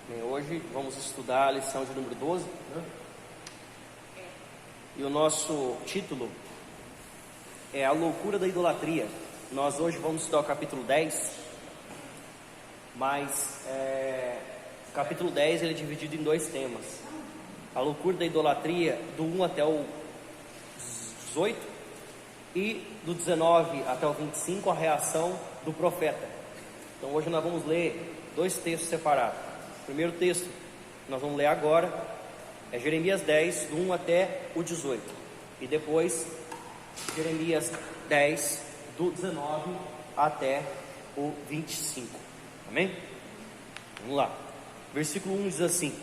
Hoje vamos estudar a lição de número 12, né? E o nosso título é A Loucura da Idolatria. Nós hoje vamos estudar o capítulo 10, mas o capítulo 10 ele é dividido em dois temas: a loucura da idolatria, do 1 até o 18, e do 19 até o 25, a reação do profeta. Então hoje nós vamos ler dois textos separados. O primeiro texto que nós vamos ler agora é Jeremias 10, do 1 até o 18, e depois Jeremias 10, do 19 até o 25. Amém? Vamos lá. Versículo 1 diz assim: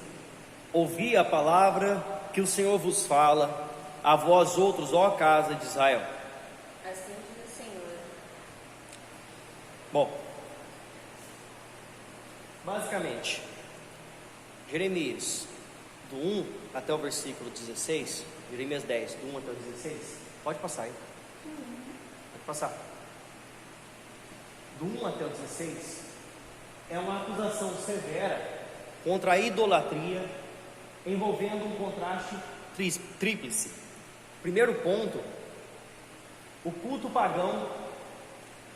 ouvi a palavra que o Senhor vos fala, a vós outros, ó casa de Israel. Assim diz o Senhor. Bom, basicamente, Jeremias, do 1 até o versículo 16, Jeremias 10, do 1 até o 16, pode passar aí. Pode passar. Do 1 até o 16, é uma acusação severa contra a idolatria, envolvendo um contraste tríplice. Primeiro ponto: o culto pagão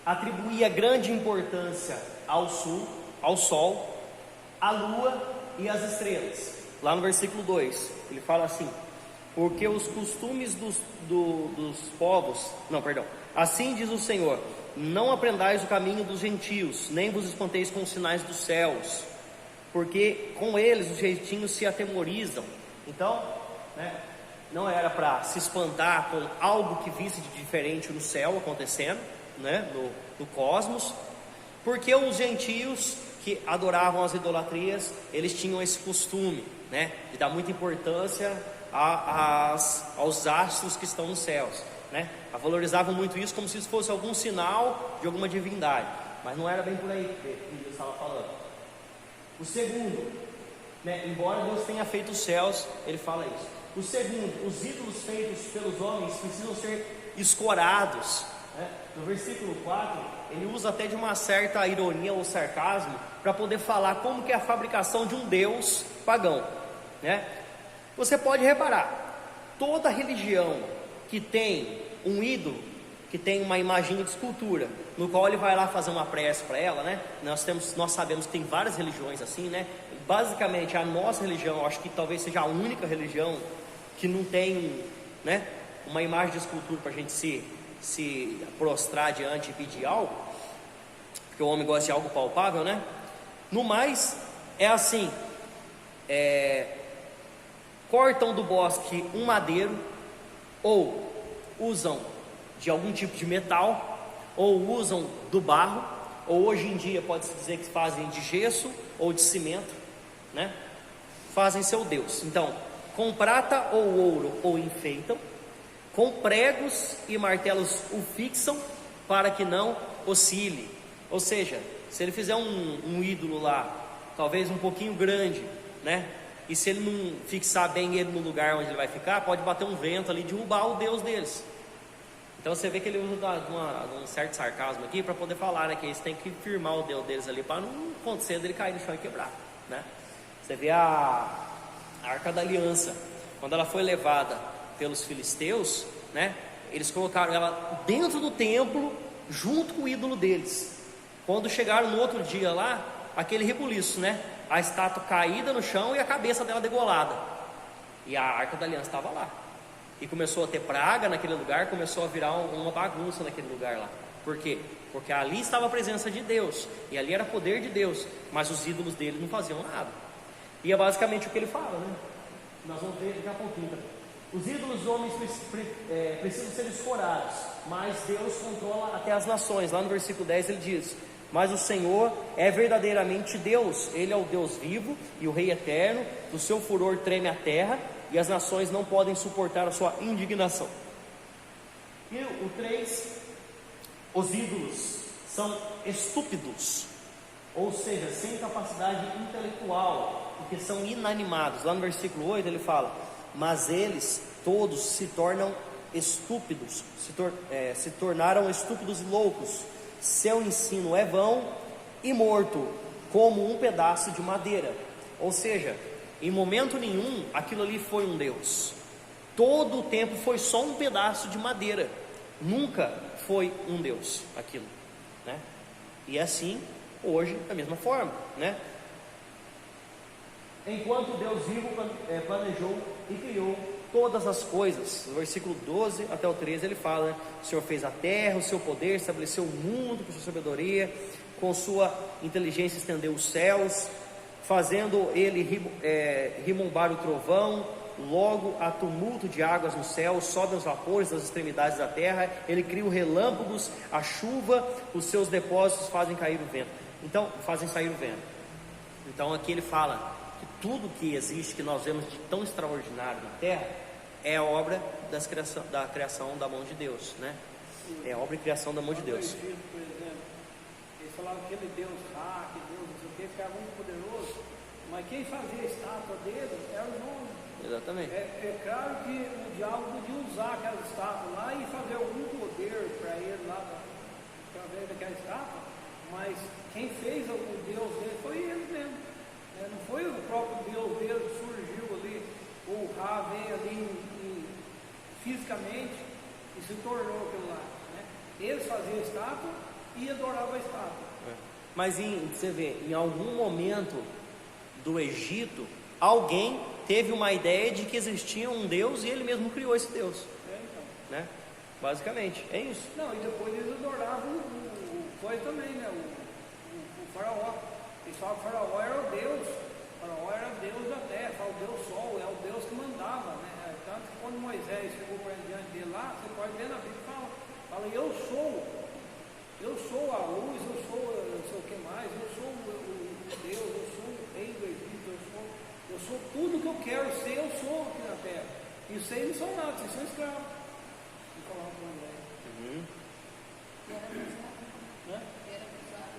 atribuía grande importância ao sol, à lua e às estrelas. Lá no versículo 2, ele fala assim: porque os costumes dos povos, assim diz o Senhor, não aprendais o caminho dos gentios, nem vos espanteis com os sinais dos céus, porque com eles os gentios se atemorizam. Então, não era para se espantar com algo que visse de diferente no céu acontecendo, no cosmos, porque os gentios que adoravam as idolatrias, eles tinham esse costume, de dar muita importância aos astros que estão nos céus, valorizavam muito isso como se isso fosse algum sinal de alguma divindade, mas não era bem por aí que Deus estava falando. O segundo, embora Deus tenha feito os céus, ele fala isso. O segundo, os ídolos feitos pelos homens precisam ser escorados. No versículo 4, ele usa até de uma certa ironia ou sarcasmo para poder falar como que é a fabricação de um Deus pagão. Você pode reparar, toda religião que tem um ídolo, que tem uma imagem de escultura, no qual ele vai lá fazer uma prece para ela, nós sabemos que tem várias religiões assim, basicamente a nossa religião, eu acho que talvez seja a única religião que não tem, uma imagem de escultura para a gente se prostrar diante e pedir algo, porque o homem gosta de algo palpável, No mais, é assim, cortam do bosque um madeiro, ou usam de algum tipo de metal, ou usam do barro, ou hoje em dia pode-se dizer que fazem de gesso ou de cimento, fazem seu Deus. Então, com prata ou ouro o enfeitam, com pregos e martelos o fixam para que não oscile. Ou seja, se ele fizer um ídolo lá, talvez um pouquinho grande, e se ele não fixar bem ele no lugar onde ele vai ficar, pode bater um vento ali e derrubar o Deus deles. Então você vê que ele usa um certo sarcasmo aqui para poder falar, que eles têm que firmar o Deus deles ali para não acontecer dele cair no chão e quebrar, Você vê a Arca da Aliança, quando ela foi levada pelos filisteus, eles colocaram ela dentro do templo junto com o ídolo deles. Quando chegaram no outro dia lá, aquele rebuliço, a estátua caída no chão e a cabeça dela degolada, e a Arca da Aliança estava lá, e começou a ter praga naquele lugar, começou a virar uma bagunça naquele lugar lá. Por quê? Porque ali estava a presença de Deus, e ali era poder de Deus, mas os ídolos dele não faziam nada. E é basicamente o que ele fala, Nós vamos ver daqui a pouquinho também. Os ídolos dos homens precisam ser escorados, mas Deus controla até as nações. Lá no versículo 10 ele diz: mas o Senhor é verdadeiramente Deus, Ele é o Deus vivo e o Rei eterno, do seu furor treme a terra, e as nações não podem suportar a sua indignação. E o 3, os ídolos são estúpidos, ou seja, sem capacidade intelectual, porque são inanimados. Lá no versículo 8 ele fala: mas eles todos se tornam estúpidos, se tornaram estúpidos e loucos, seu ensino é vão e morto, como um pedaço de madeira. Ou seja, em momento nenhum aquilo ali foi um Deus. Todo o tempo foi só um pedaço de madeira. Nunca foi um Deus aquilo, né? E assim hoje da mesma forma, né? Enquanto Deus vivo planejou e criou todas as coisas. No versículo 12 até o 13 ele fala, né? O Senhor fez a terra, o seu poder, estabeleceu o mundo com sua sabedoria, com sua inteligência estendeu os céus, fazendo ele rimombar o trovão. Logo há tumulto de águas no céu, sobem os vapores das extremidades da terra. Ele cria os relâmpagos, a chuva, os seus depósitos fazem cair o vento. Então, fazem sair o vento. Então aqui ele fala que tudo que existe, que nós vemos de tão extraordinário na terra, é obra da criação da mão de Deus, né? É obra e criação da mão de Deus. Por exemplo, eles falavam que aquele Deus que Deus não sei o que, ficava muito poderoso, mas quem fazia a estátua dele era o nome. Exatamente. É claro que o diabo podia usar aquela estátua lá e fazer algum poder para ele lá, através daquela estátua, mas quem fez o Deus dele foi ele mesmo. Não foi o próprio Deus dele que surgiu ali, ou o Ra veio ali fisicamente e se tornou aquilo lá, né? Eles faziam a estátua e adoravam a estátua. Mas você vê, em algum momento do Egito, alguém teve uma ideia de que existia um Deus e ele mesmo criou esse Deus, Então. né? Basicamente, é isso. Não, e depois eles adoravam foi também, né? O faraó. Eles falavam que o faraó era o Deus. O faraó era o Deus da terra, o Deus Sol, é o Deus que mandava, né? Tanto que quando Moisés chegou para diante dele lá, você pode ver na Bíblia, fala, eu sou a luz, eu sou não sei o que mais, eu sou o Deus, eu sou o rei do Egito, eu sou tudo que eu quero ser, eu sou aqui na terra. E vocês não são nada, vocês são escravos. E falavam para Moisés. E era abusado. Né? Era abusado.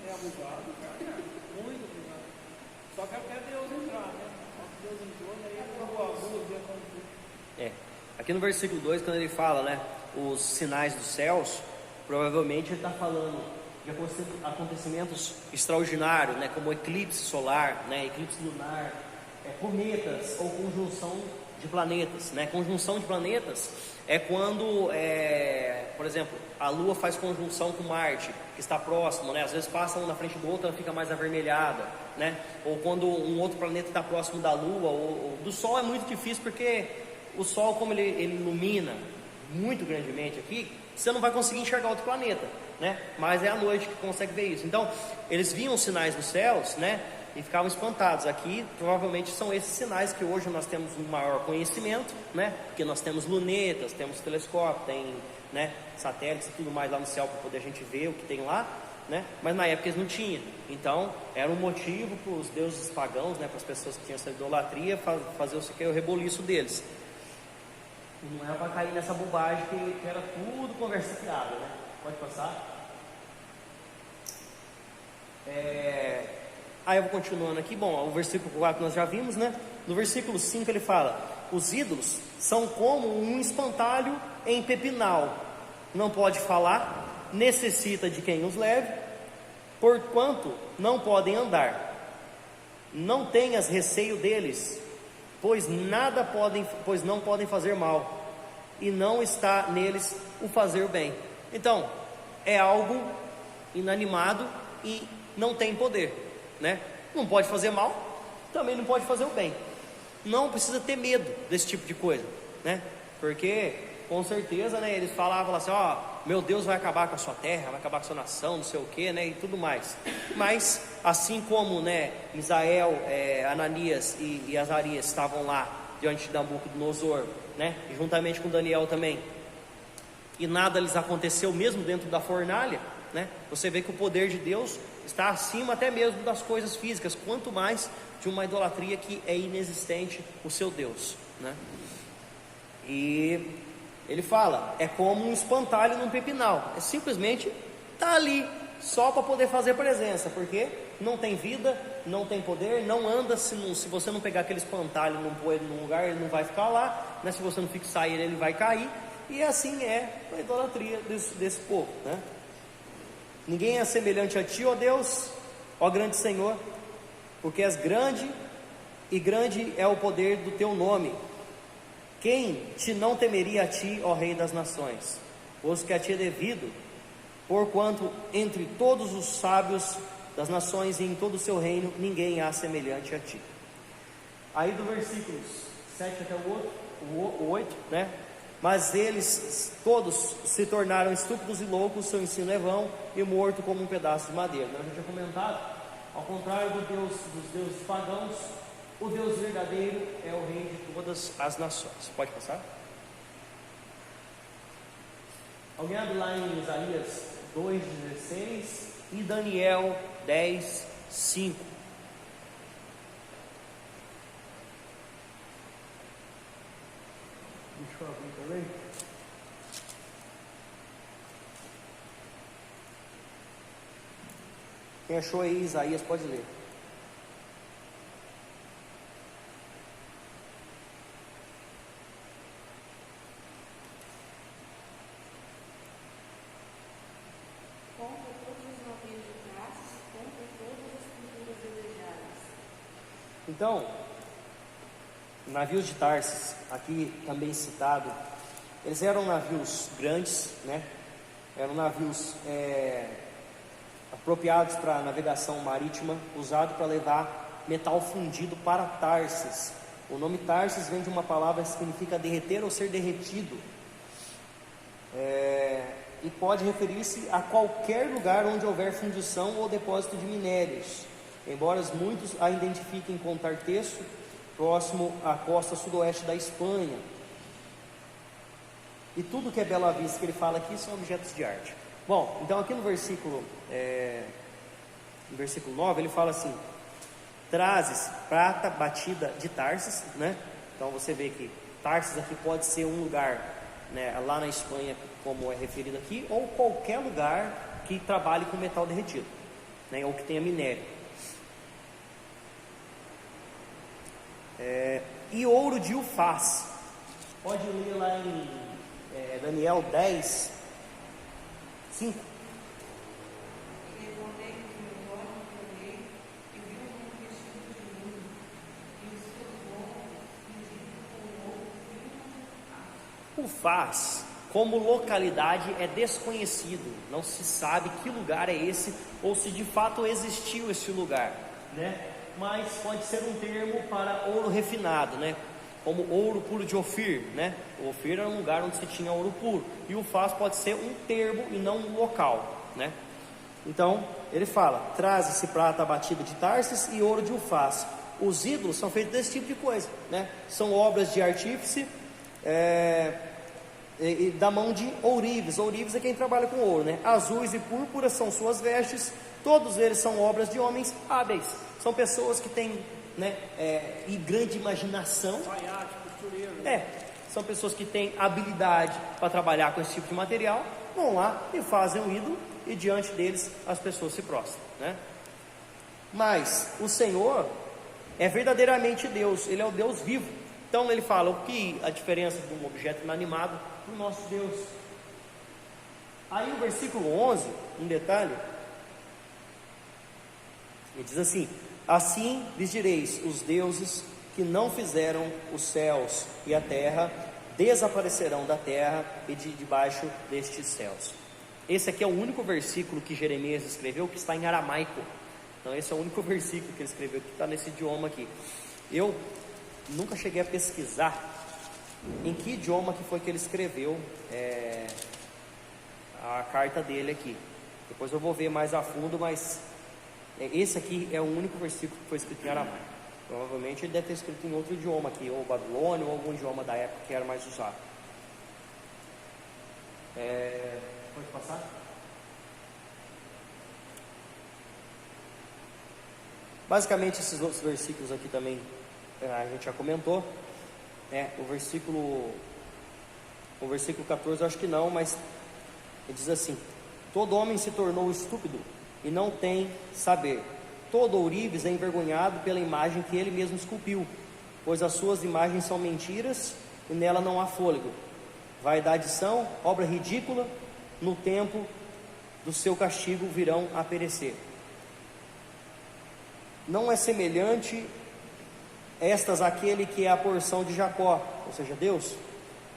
É abusado, cara. Muito abusado. Só que até Deus entrar, né? Só que Deus entrou, né? Ele provou o abuso de acontecer. Aqui no versículo 2, quando ele fala, né, os sinais dos céus, provavelmente ele está falando de acontecimentos extraordinários, né, como eclipse solar, né, eclipse lunar, cometas ou conjunção de planetas, né? Conjunção de planetas é quando, por exemplo, a Lua faz conjunção com Marte, que está próximo, né? Às vezes passa um na frente do outro, ela fica mais avermelhada, né? Ou quando um outro planeta está próximo da Lua ou do Sol, é muito difícil porque o Sol, como ele ilumina muito grandemente aqui, você não vai conseguir enxergar outro planeta, né? Mas é à noite que consegue ver isso. Então, eles viam os sinais dos céus, né? E ficavam espantados. Aqui, provavelmente, são esses sinais que hoje nós temos um maior conhecimento, né? Porque nós temos lunetas, temos telescópio, tem, né, satélites e tudo mais lá no céu para poder a gente ver o que tem lá, né? Mas na época eles não tinham. Então, era um motivo para os deuses pagãos, né? Para as pessoas que tinham essa idolatria, fazer o reboliço deles. Não era para cair nessa bobagem que era tudo conversa fiada, né? Pode passar. Aí eu vou continuando aqui. Bom, o versículo 4 nós já vimos, né? No versículo 5 ele fala: os ídolos são como um espantalho em pepinal, não pode falar, necessita de quem os leve, porquanto não podem andar. Não tenhas receio deles, pois não podem fazer mal, e não está neles o fazer bem. Então, é algo inanimado e não tem poder, né? Não pode fazer mal, também não pode fazer o bem. Não precisa ter medo desse tipo de coisa, né? Porque com certeza, né, eles falavam assim: ó, meu Deus vai acabar com a sua terra, vai acabar com a sua nação, não sei o que, né, e tudo mais. Mas assim como, né, Misael, Ananias e Azarias estavam lá diante de Nabucodonosor, né, e juntamente com Daniel também, e nada lhes aconteceu mesmo dentro da fornalha, né? Você vê que o poder de Deus está acima até mesmo das coisas físicas, quanto mais de uma idolatria que é inexistente o seu Deus, né? E ele fala, é como um espantalho num pepinal, é simplesmente tá ali só para poder fazer presença, porque não tem vida, não tem poder, não anda, se você não pegar aquele espantalho, não pôr ele num lugar, ele não vai ficar lá, né? Se você não fixar ele vai cair. E assim é a idolatria desse povo, né? Ninguém é semelhante a ti, ó Deus, ó grande Senhor, porque és grande e grande é o poder do teu nome. Quem te não temeria a ti, ó Rei das nações? Pois que a ti é devido, porquanto entre todos os sábios das nações e em todo o seu reino, ninguém há semelhante a ti. Aí do versículos 7 até o 8, né? Mas eles todos se tornaram estúpidos e loucos, seu ensino é vão e morto como um pedaço de madeira. A gente tinha comentado, ao contrário dos deuses pagãos, o Deus verdadeiro é o Rei de todas as nações. Pode passar? Alguém abre lá em Isaías 2,16 e Daniel 10:5. Deixa eu abrir também. Quem achou aí Isaías pode ler. Contra todos os navios de Tarsis, contra todas as pinturas desejadas. Então, navios de Tarsis, aqui também citado, eles eram navios grandes, né? Eram navios apropriados para navegação marítima, usado para levar metal fundido para Tarsis. O nome Tarsis vem de uma palavra que significa derreter ou ser derretido, e pode referir-se a qualquer lugar onde houver fundição ou depósito de minérios, embora muitos a identifiquem com Tartesso, próximo à costa sudoeste da Espanha. E tudo que é Bela Vista que ele fala aqui são objetos de arte. Bom, então aqui no versículo 9 ele fala assim: trazes prata batida de Tarsis, né? Então você vê que Tarsis aqui pode ser um lugar, né, lá na Espanha, como é referido aqui, ou qualquer lugar que trabalhe com metal derretido, né, ou que tenha minério. E ouro de Ufaz. Pode ler lá em Daniel 10, 5. E levantei os meus olhos para o rei, e vi um vestido de linho, e os seus ombros cingidos com ouro. Ufaz, como localidade, é desconhecido. Não se sabe que lugar é esse, ou se de fato existiu esse lugar, né? Mas pode ser um termo para ouro refinado, né? Como ouro puro de Ofir, né? O Ofir era um lugar onde se tinha ouro puro, e o Ufaz pode ser um termo e não um local, né? Então ele fala: traz-se prata batida de Tarsis e ouro de Ufaz. Os ídolos são feitos desse tipo de coisa, né? São obras de artífice, e da mão de ourives. Ourives é quem trabalha com ouro, né? Azuis e púrpuras são suas vestes. Todos eles são obras de homens hábeis. São pessoas que têm, né, e grande imaginação. Alfaiate, costureiro, né? São pessoas que têm habilidade para trabalhar com esse tipo de material. Vão lá e fazem um ídolo, e diante deles as pessoas se prostram, né? Mas o Senhor é verdadeiramente Deus. Ele é o Deus vivo. Então ele fala o que a diferença de um objeto inanimado para o nosso Deus. Aí o versículo 11, um detalhe, ele diz assim: assim lhes direis, os deuses que não fizeram os céus e a terra desaparecerão da terra e de debaixo destes céus. Esse aqui é o único versículo que Jeremias escreveu que está em aramaico. Então esse é o único versículo que ele escreveu que está nesse idioma aqui. Eu nunca cheguei a pesquisar em que idioma que foi que ele escreveu a carta dele aqui. Depois eu vou ver mais a fundo, mas esse aqui é o único versículo que foi escrito em aramaico. Provavelmente ele deve ter escrito em outro idioma aqui, ou babilônio, ou algum idioma da época que era mais usado. Pode passar? Basicamente esses outros versículos aqui também a gente já comentou. O versículo 14 eu acho que não, mas ele diz assim: todo homem se tornou estúpido e não tem saber. Todo ourives é envergonhado pela imagem que ele mesmo esculpiu, pois as suas imagens são mentiras e nela não há fôlego. Vaidade são, obra ridícula, no tempo do seu castigo virão a perecer. Não é semelhante estas aquele que é a porção de Jacó, ou seja, Deus,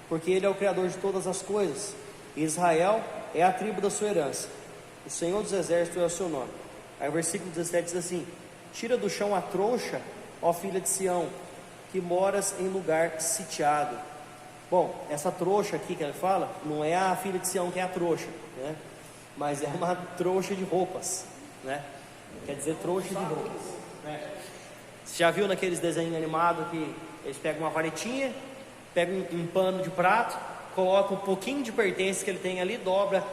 porque ele é o Criador de todas as coisas, e Israel é a tribo da sua herança, o Senhor dos exércitos é o seu nome. Aí o versículo 17 diz assim: tira do chão a trouxa, ó filha de Sião, que moras em lugar sitiado. Bom, essa trouxa aqui que ele fala, não é a filha de Sião que é a trouxa, né? Mas é uma trouxa de roupas, né? Quer dizer, trouxa de roupas, né? Você já viu naqueles desenhos animados que eles pegam uma varetinha, pegam um pano de prato, colocam um pouquinho de pertence que ele tem ali, dobra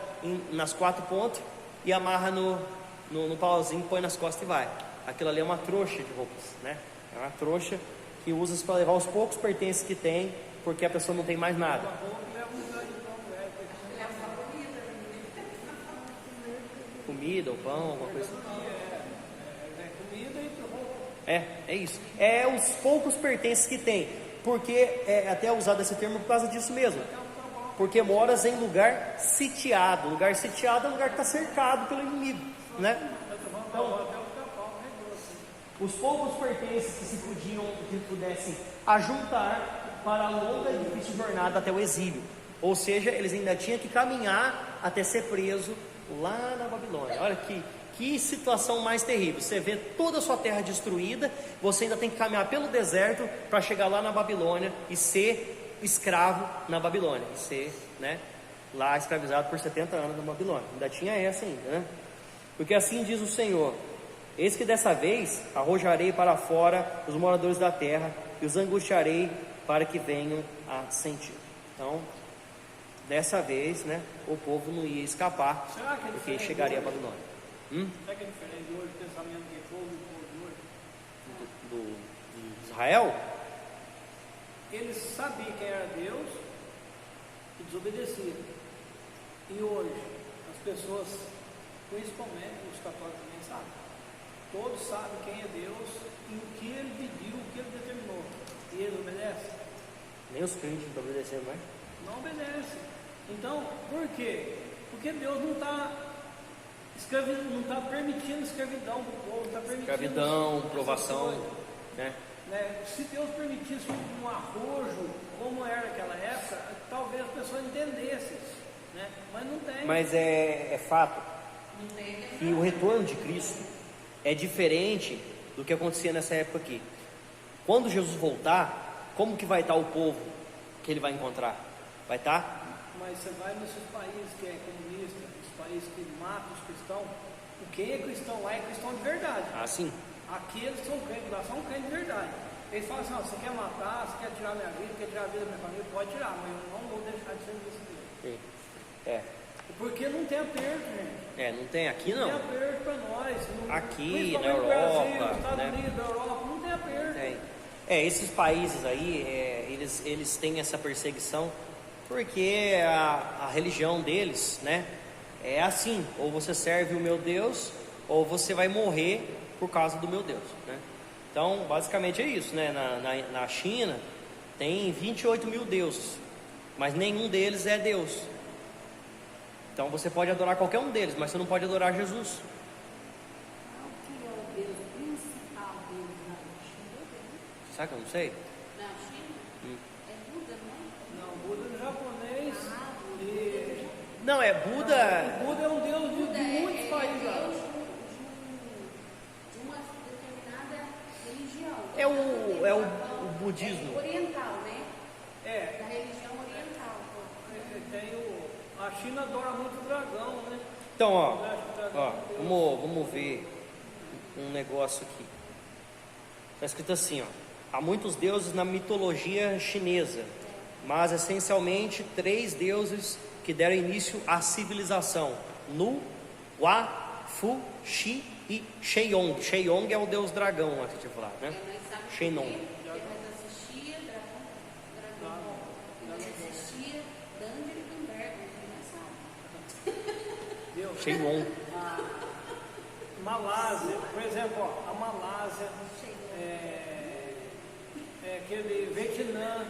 nas 4 pontas e amarra no pauzinho, põe nas costas e vai. Aquilo ali é uma trouxa de roupas, né? É uma trouxa que usa para levar os poucos pertences que tem, porque a pessoa não tem mais nada. Comida ou pão, alguma coisa assim. É isso. É os poucos pertences que tem. Porque é até usado esse termo por causa disso mesmo. Porque moras em lugar sitiado. Lugar sitiado é um lugar que está cercado pelo inimigo, né? Então, os poucos pertences que pudessem ajuntar para a longa e difícil jornada até o exílio. Ou seja, eles ainda tinham que caminhar até ser preso lá na Babilônia. Olha que situação mais terrível. Você vê toda a sua terra destruída, você ainda tem que caminhar pelo deserto para chegar lá na Babilônia e ser escravo na Babilônia, e ser, né, lá escravizado por 70 anos na Babilônia. Ainda tinha essa ainda, né? Porque assim diz o Senhor: eis que dessa vez arrojarei para fora os moradores da terra e os angustiarei para que venham a sentir. Então, dessa vez, né, o povo não ia escapar, porque chegaria a Babilônia. Será que é diferente de hoje, o pensamento de povo e o povo de hoje? De Israel? Eles sabiam quem era Deus e desobedeciam. E hoje, as pessoas, principalmente os católicos, também sabem. Todos sabem quem é Deus e o que ele pediu, o que ele determinou. E eles obedecem? Nem os crentes estão obedecendo mais. Não obedecem. Então, por quê? Porque Deus não está permitindo escravidão para o povo, está permitindo escravidão, provação, né? Se Deus permitisse um arrojo, como era naquela época, talvez as pessoas entendessem, né? Mas não tem. Mas é fato que o retorno de Cristo é diferente do que acontecia nessa época aqui. Quando Jesus voltar, como que vai estar o povo que ele vai encontrar? Vai estar? Mas você vai nesses países que é comunista, os países que matam os cristãos, quem é cristão lá é cristão de verdade. Ah, sim. Aqui eles são crentes, lá são crentes de verdade. Eles falam assim: você quer matar, você quer tirar minha vida, quer tirar a vida da minha família, pode tirar, mas eu não vou deixar de servir esse Deus. É. Porque não tem aperto, gente. Não tem aqui não. Não tem aperto para nós. Aqui, na Europa, Europa, nos Estados né? Unidos, na Europa, não tem aperto. Tem. Esses países aí, eles têm essa perseguição porque a religião deles, né, é assim: ou você serve o meu Deus, ou você vai morrer por causa do meu Deus, né? Então, basicamente é isso, né? Na China tem 28 mil deuses, mas nenhum deles é Deus. Então você pode adorar qualquer um deles, mas você não pode adorar Jesus. O que é o Deus principal deles na China? Sabe que eu não sei? Na China? É Buda, não é? Não, Buda é japonês. E Não, é Buda. o Buda é um deus de Buda muitos países. Deus de uma determinada religião. É o budismo. Oriental, né? É, Da religião oriental. a China adora muito o dragão, né? Então, vamos ver um negócio aqui. Está escrito assim, ó: há muitos deuses na mitologia chinesa, mas essencialmente 3 deuses que deram início à civilização: Nu, Wa, Fu, Shi e Sheyong. Sheyong é o deus dragão, lá que eu tinha falado, né? Shennong. Nós assistia Dragon Ball. Nós assistia Dungeon and Dragons, nós sabe. Shennong. Malásia, por exemplo, ó, a Malásia, aquele Vietnã,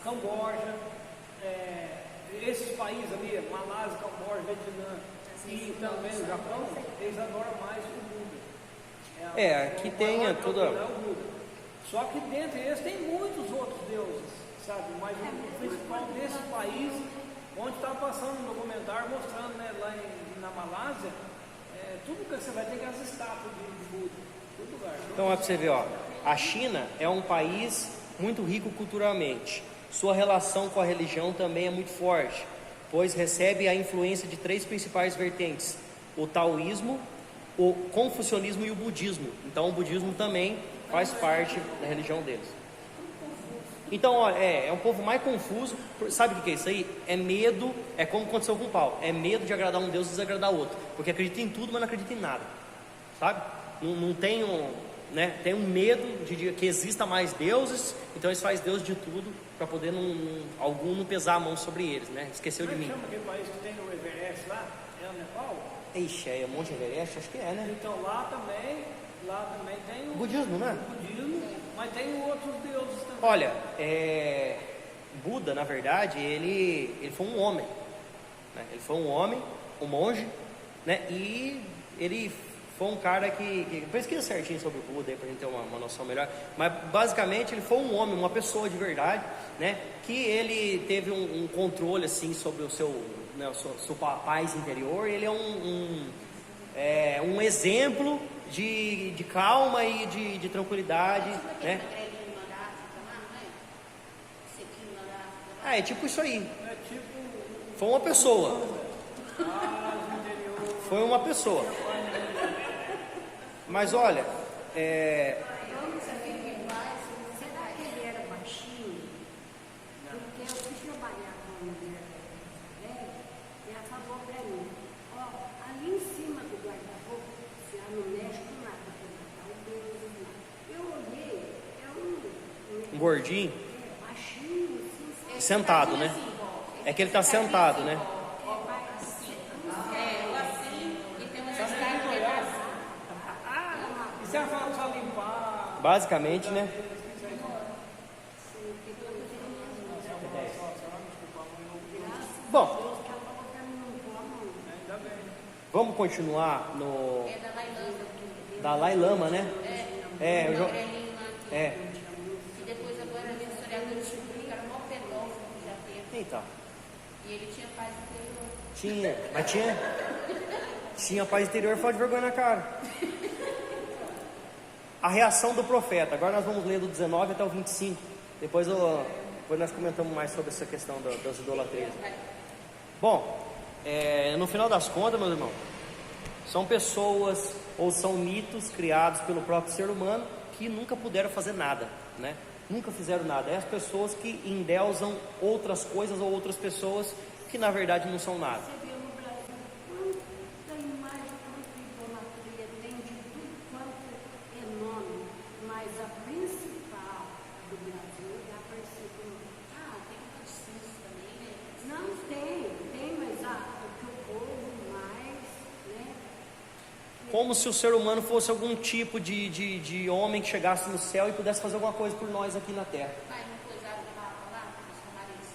Camboja, esses países ali, Malásia, Camboja, Vietnã e também o Japão, eles adoram mais o Buda. Aqui tem toda. É o Buda. Só que dentre eles tem muitos outros deuses, sabe? Mas o principal desse país, onde está passando um documentário mostrando, né, lá na Malásia, tudo que você vai ter que as estátuas de Buda, todo lugar. Então, é para você ver, ó, a China é um país muito rico culturalmente. Sua relação com a religião também é muito forte, pois recebe a influência de 3 principais vertentes: o taoísmo, o confucionismo e o budismo. Então, o budismo também faz parte da religião deles. Então, olha, é um povo mais confuso. Sabe o que é isso aí? É medo, é como aconteceu com Paulo, é medo de agradar um Deus e desagradar outro, porque acredita em tudo, mas não acredita em nada, sabe? Não tem né? Tem um medo de que exista mais deuses, então eles fazem Deus de tudo para poder algum não pesar a mão sobre eles, né? Esqueceu de mim. Como é que chama aquele país que tem o Everest lá? É o Nepal? Ixi, é Monte Everest? Acho que é, né? Então lá também tem o Budismo, né? budismo, mas tem outros deuses também. Olha, Buda, na verdade, ele foi um homem, né? Ele foi um homem, um monge, né? E ele foi um cara que pesquisa certinho sobre o Buda aí pra gente ter uma noção melhor. Mas basicamente ele foi um homem, uma pessoa de verdade, né? Que ele teve um controle assim sobre o seu, né, seu paz interior. Ele é um exemplo de calma e de tranquilidade, né? É tipo isso aí. Foi uma pessoa. Foi uma pessoa. Mas olha, Será que ele era baixinho? Porque eu fui trabalhar com uma mulher velha e ela falou para mim, ó, ali em cima do guarda-roupa, se ela não mexe com nada, para o Deus, eu olhei, um gordinho, baixinho, assim, sentado, né? É que ele tá sentado, né? E se ela falar pra limpar? Basicamente, né? Bom, vamos continuar no Dalai Lama, né? E depois agora os historiadores descobriram que era o maior pedófilo que já teve. Então, E ele tinha paz interior. tinha paz interior, falta de vergonha na cara. A reação do profeta. Agora nós vamos ler do 19 até o 25. Depois nós comentamos mais sobre essa questão das idolatrias. Bom, no final das contas, meus irmãos, são pessoas ou são mitos criados pelo próprio ser humano que nunca puderam fazer nada, né? Nunca fizeram nada. É as pessoas que endeusam outras coisas ou outras pessoas que na verdade não são nada. você viu no Brasil quanta imagem, quanta idolatria tem de tudo quanto é nome, mas a principal do Brasil é a Aparecida. Tem um consenso também, né? Não tem, mas o que o povo mais, né? Como se o ser humano fosse algum tipo de homem que chegasse no céu e pudesse fazer alguma coisa por nós aqui na terra. Vai no coisado do Papa lá, os camaretes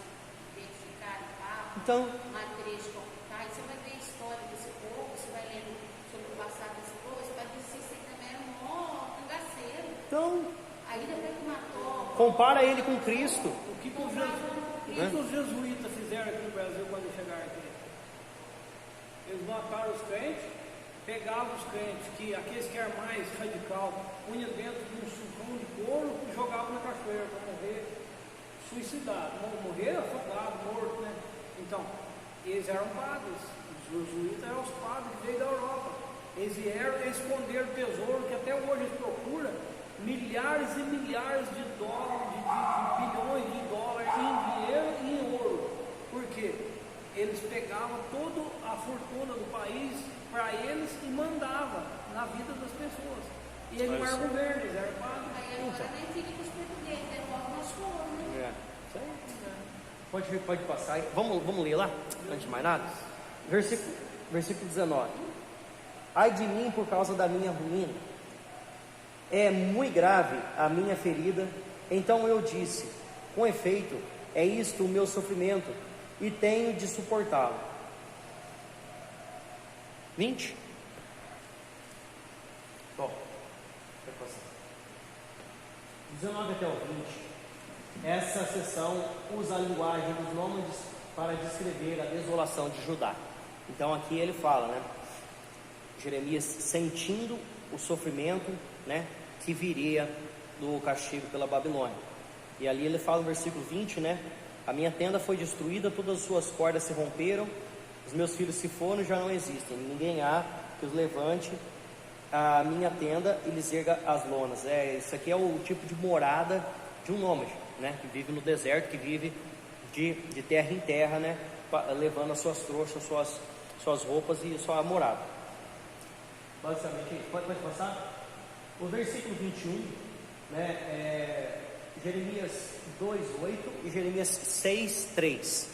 identificaram o Papa, Então, materiais de cortar, e você vai ver a história desse povo, você vai lendo sobre o passado desse povo, você vai ver se esse aí também era um mó cangaceiro. Aí depois que matou, compara ele com Cristo. O que os jesuítas fizeram aqui no Brasil quando chegaram aqui? Eles mataram os crentes, pegavam os crentes, aqueles que eram mais radical, punha dentro de um sucão de couro e jogavam na cachoeira para morrer suicidado, morrer afogado, morto, né? Então, eles eram padres, os jesuítas eram os padres que veio da Europa. Eles vieram e esconderam o tesouro que até hoje eles procuram milhares e milhares de dólares, de bilhões de dólares em dinheiro e em ouro. Por quê? Eles pegavam toda a fortuna do país para eles e mandavam na vida das pessoas. E eles não eram governo, eles eram padres. aí agora nem fica com os portugueses, devolve nosso ouro, né? Pode passar aí. Vamos ler lá, antes de mais nada. Versículo 19. Ai de mim por causa da minha ruína. É muito grave a minha ferida. Então eu disse, com efeito, é isto o meu sofrimento, e tenho de suportá-lo. 20. Bom, 19 até o 20, essa seção usa a linguagem dos nômades para descrever a desolação de Judá. Então aqui ele fala, né, Jeremias sentindo o sofrimento, né, que viria do castigo pela Babilônia. E ali ele fala no versículo 20, né, a minha tenda foi destruída, todas as suas cordas se romperam, os meus filhos se foram e já não existem, ninguém há que os levante a minha tenda e lhes erga as lonas. Isso aqui é o tipo de morada de um nômade, né, que vive no deserto, que vive de terra em terra, né, levando as suas trouxas, suas roupas e sua morada. Basicamente, pode passar? O versículo 21, né, Jeremias 2:8 e Jeremias 6:3.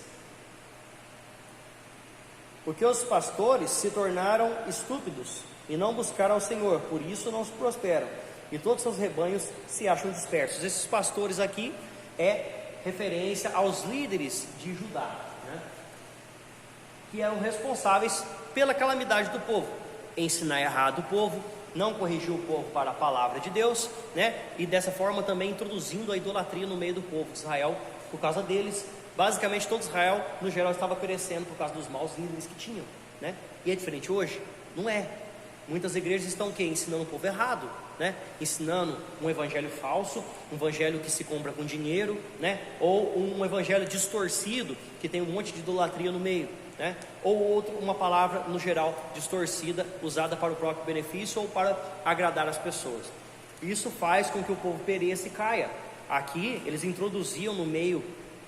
Porque os pastores se tornaram estúpidos e não buscaram ao Senhor, por isso não se prosperam, e todos os seus rebanhos se acham dispersos. Esses pastores aqui é referência aos líderes de Judá, né, que eram responsáveis pela calamidade do povo, ensinar errado o povo, não corrigir o povo para a palavra de Deus, né, e dessa forma também introduzindo a idolatria no meio do povo de Israel. Por causa deles, basicamente todo Israel no geral estava perecendo por causa dos maus líderes que tinham, né? E é diferente hoje? Não é. Muitas igrejas estão o quê? Ensinando o povo errado, né? Ensinando um evangelho falso, um evangelho que se compra com dinheiro, né? Ou um evangelho distorcido, que tem um monte de idolatria no meio, né? Ou uma palavra no geral distorcida, usada para o próprio benefício ou para agradar as pessoas. Isso faz com que o povo pereça e caia. Aqui eles introduziam no meio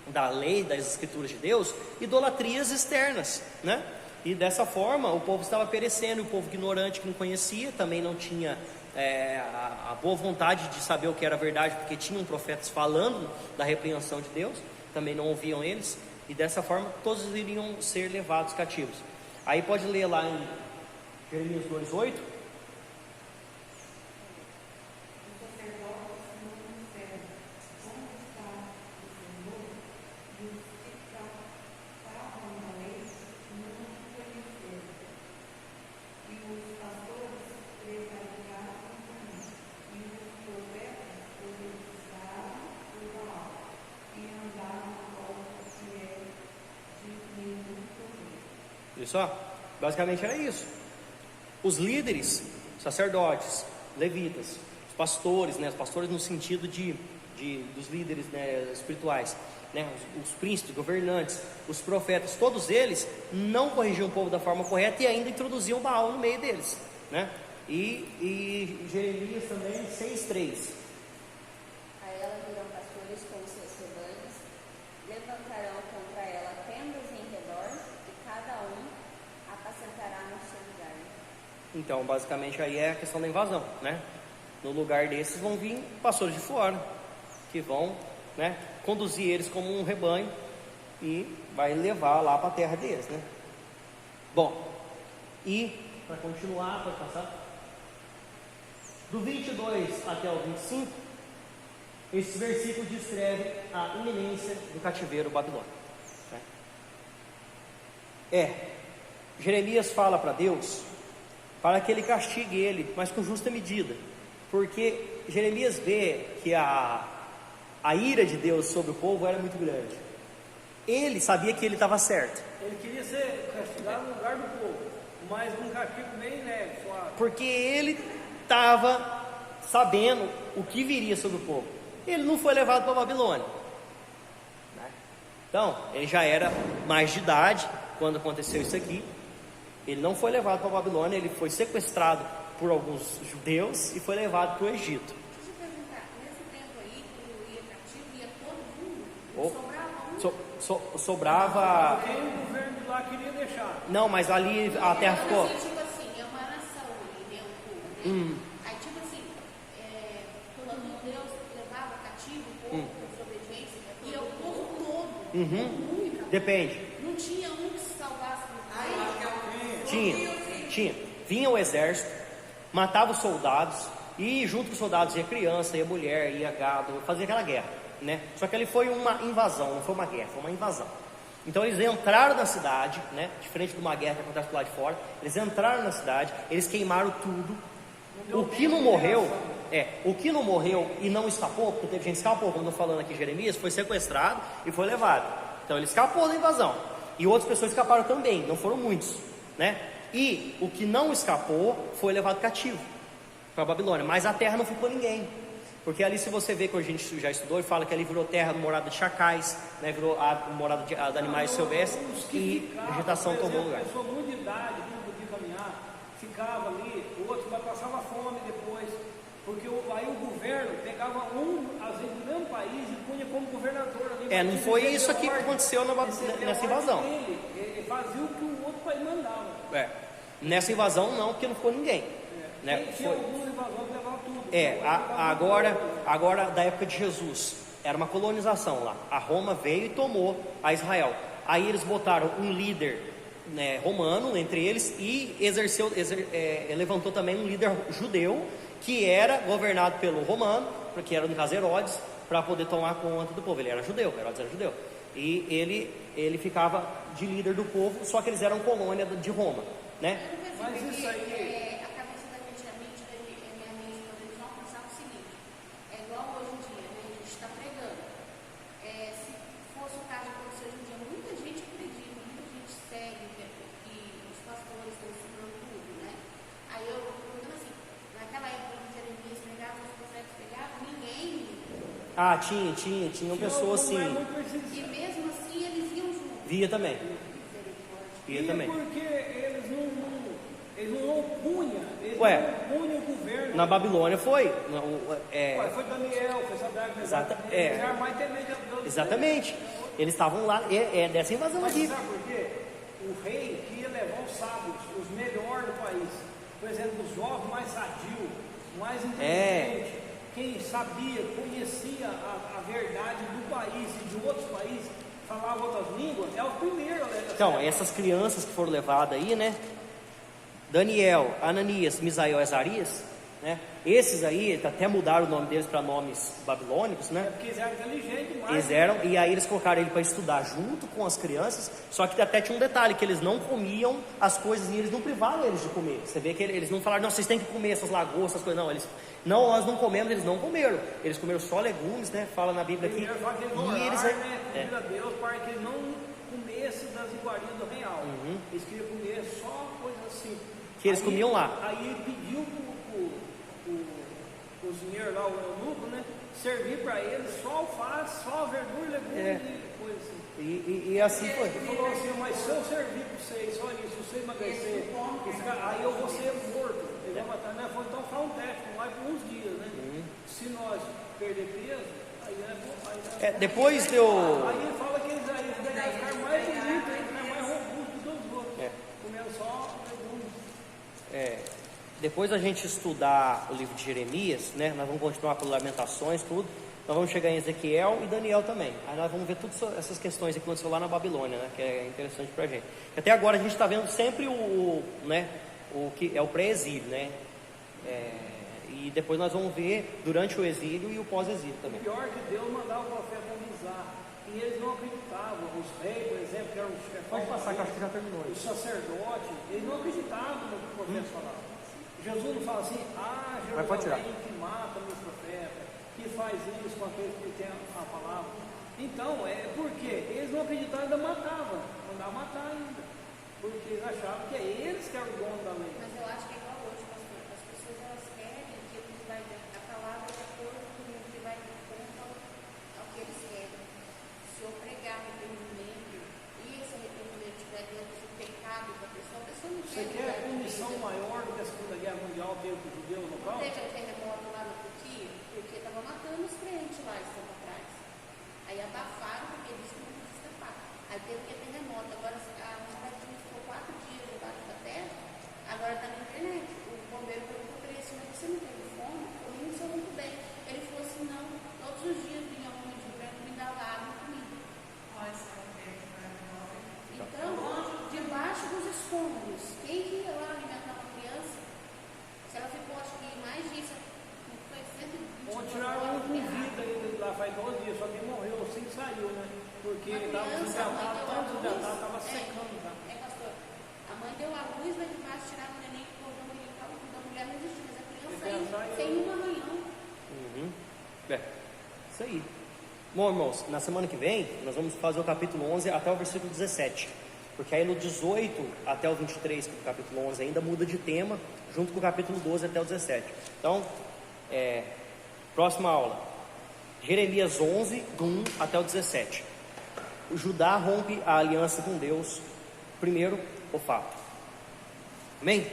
da lei, das escrituras de Deus, idolatrias externas, né? E dessa forma o povo estava perecendo. O povo ignorante que não conhecia, também não tinha a boa vontade de saber o que era verdade, porque tinham profetas falando da repreensão de Deus, também não ouviam eles, e dessa forma todos iriam ser levados cativos. Aí pode ler lá em Jeremias 2:8. Isso, ó, basicamente era isso. Os líderes, sacerdotes, levitas, os pastores, né, os pastores no sentido dos líderes, né, espirituais, né, os príncipes, governantes, os profetas, todos eles não corrigiam o povo da forma correta e ainda introduziam Baal no meio deles, né? E Jeremias também 6:3. A ela virão pastores com os seus rebanhos, levantarão contra ela tendas em redor, e cada um apacentará no seu lugar. Então, basicamente aí é a questão da invasão, né? No lugar desses vão vir pastores de fora, que vão, né, conduzir eles como um rebanho e vai levar lá para a terra deles, né? Bom, e para continuar, pode passar? Do 22 até o 25, esse versículo descreve a iminência do cativeiro babilônico, né? Jeremias fala para Deus para que ele castigue ele, mas com justa medida, porque Jeremias vê que a ira de Deus sobre o povo era muito grande. Ele sabia que ele estava certo, Ele queria ser castigado no lugar do povo, mas num castigo meio suave. porque ele estava sabendo o que viria sobre o povo. Ele não foi levado para a Babilônia, né? Então, ele já era mais de idade quando aconteceu isso aqui. Ele não foi levado para a Babilônia, ele foi sequestrado por alguns judeus e foi levado para o Egito. Deixa eu perguntar, nesse tempo aí, quando ia cativo, ia todo mundo? Oh. Sobrava um? Sobrava. Quem o governo de lá queria deixar. Não, mas ali a terra ficou. Tipo assim, é uma nação ali, né, o povo, né? Aí tipo assim, quando Deus levava cativo o povo por desobediência, ia o povo todo, única. Depende. Não tinha um que se salvasse no Tinha. Vinha o exército, matava os soldados, e junto com os soldados ia criança, ia mulher, ia gado, fazia aquela guerra, né? Só que ali foi uma invasão, não foi uma guerra, foi uma invasão. Então eles entraram na cidade, né? Diferente de uma guerra que acontece do lado de fora, eles entraram na cidade, eles queimaram tudo. O que não morreu O que não morreu e não escapou, porque teve gente que escapou, como eu estou falando aqui, Jeremias, foi sequestrado e foi levado. Então ele escapou da invasão. E outras pessoas escaparam também, não foram muitos, né? E o que não escapou foi levado cativo para a Babilônia. Mas a terra não ficou ninguém. Porque ali, se você vê que a gente já estudou, e fala que ali virou terra morada de chacais, né? Virou a morada de animais silvestres e vegetação tomou lugar. Pessoa muito de idade, que não podia caminhar, ficava ali, outros passava fome depois, porque aí o governo pegava às vezes do mesmo país e punha como governador ali. Não foi isso aqui que aconteceu nessa invasão. Ele fazia o que o outro país mandava. Nessa invasão não, porque não ficou ninguém. Né? Tinha algumas invasões que levavam tudo. Agora da época de Jesus, era uma colonização lá. A Roma veio e tomou a Israel. Aí eles botaram um líder, né, romano entre eles e levantou também um líder judeu que era governado pelo romano, porque era no caso Herodes, para poder tomar conta do povo. Ele era judeu, Herodes era judeu. E ele ficava de líder do povo, só que eles eram colônia de Roma, né? Mas isso aí... A cabeça da gente, a mente da minha mente, quando eles não pensar o seguinte, é igual hoje em dia, né? A gente está pregando. Se fosse o caso de acontecer hoje em dia, muita gente acredita, muita gente segue que os pastores estão ensinando tudo, né? Aí eu perguntando assim, naquela época que Jeremias pregava, os profetas pegavam, ninguém... Tinha uma pessoa assim. E mesmo assim eles iam juntos. Via também. Porque eles não opunham, o governo. Na Babilônia foi. Foi Daniel, foi Sadraque, Exatamente. Eles estavam lá, dessa invasão Mas aqui. sabe por quê? O rei queria levar os sábios, os melhores do país. Por exemplo, os jovens mais sadios, mais inteligentes, quem sabia, conhecia a verdade do país e de outros países, falava outras línguas, é o primeiro. Então, essas crianças que foram levadas aí, né? Daniel, Ananias, Misael e Azarias, né? Esses aí, até mudaram o nome deles para nomes babilônicos, né? Porque eles eram inteligentes demais. Eles eram, e aí eles colocaram ele para estudar junto com as crianças, só que até tinha um detalhe, que eles não comiam as coisas e eles não privaram eles de comer. Você vê que eles não falaram, não, vocês têm que comer essas lagostas, essas coisas, não, nós não comemos, eles não comeram. Eles comeram só legumes, né? Fala na Bíblia aqui. E eles pediram a Deus para que ele não comesse das iguarias do real. Eles queriam comer só coisas assim. Que eles comiam lá. Aí ele pediu para o cozinheiro lá, o eunuco, né? Servir para eles só alface, só verdura, legumes e coisa assim. E assim foi. Ele falou assim, mas se eu servir para vocês, olha, se você emagrecer, aí eu vou ser morto. Ele vai matar, né? Então faz um teste, não vai por uns dias, né? Se nós perder peso, aí é bom. Depois deu. Aí ele fala que eles ficaram mais bonitos, mais robustos do que os outros. Comendo só legumes. Depois da gente estudar o livro de Jeremias, né? Nós vamos continuar com Lamentações, tudo. Nós vamos chegar em Ezequiel e Daniel também. Aí nós vamos ver todas essas questões que aconteceu lá na Babilônia, né? Que é interessante pra gente. Até agora a gente está vendo sempre o que é o pré-exílio, né? E depois nós vamos ver durante o exílio e o pós-exílio também. Pior que Deus mandava o profeta avisar. E eles não acreditavam. Os reis, por exemplo, que eram os chefões. Pode passar, que acho que já terminou. Os sacerdotes, eles não acreditavam no que o profeta falava. Jesus não fala assim, Jerusalém que mata meus profetas, que faz isso com aqueles que têm a palavra. Então, porque eles não acreditavam e ainda matavam. Mandavam matar ainda. Porque eles achavam que é eles que eram o dono da lei. Mas eu acho que é igual hoje, pastor. As pessoas elas querem que vai a palavra de acordo com o que vai de conta ao que eles querem. Se eu pregar arrependimento e esse arrependimento estiver dentro do pecado da pessoa não quer. Você quer a punição maior do que a Segunda Guerra Mundial teve com o judeu no local? Teve um terremoto lá na Turquia, porque estava matando os crentes lá esse tempo atrás. Aí abafaram porque eles não podiam escapar. Aí teve que terremoto. Agora a cidade ficou 4 dias debaixo da terra, agora está na internet. O bombeiro perguntou para ele assim, mas você não teve fome? Eu não sei muito bem. Ele falou assim, não, todos os dias vinha um de branco me dava água e comida. Então, debaixo dos escombros, quem ia lá alimentar uma criança? Se ela ficou, acho que mais disso, foi 120 Ou tiraram um com vida ainda lá faz 12 dias, só que morreu assim que saiu, né? Porque ele estava desidratado, tanto desidratado, estava secando já. Pastor, a mãe deu a luz lá debaixo, tiraram o neném, colocou o da mulher, não existia, mas a criança sem uma reunião. É, isso aí. Bom, irmãos, na semana que vem nós vamos fazer o capítulo 11 até o versículo 17, porque aí no 18 até o 23, que é o capítulo 11 ainda muda de tema, junto com o capítulo 12 até o 17. Então, próxima aula, Jeremias 11, do 1 até o 17. O Judá rompe a aliança com Deus, primeiro o fato. Amém?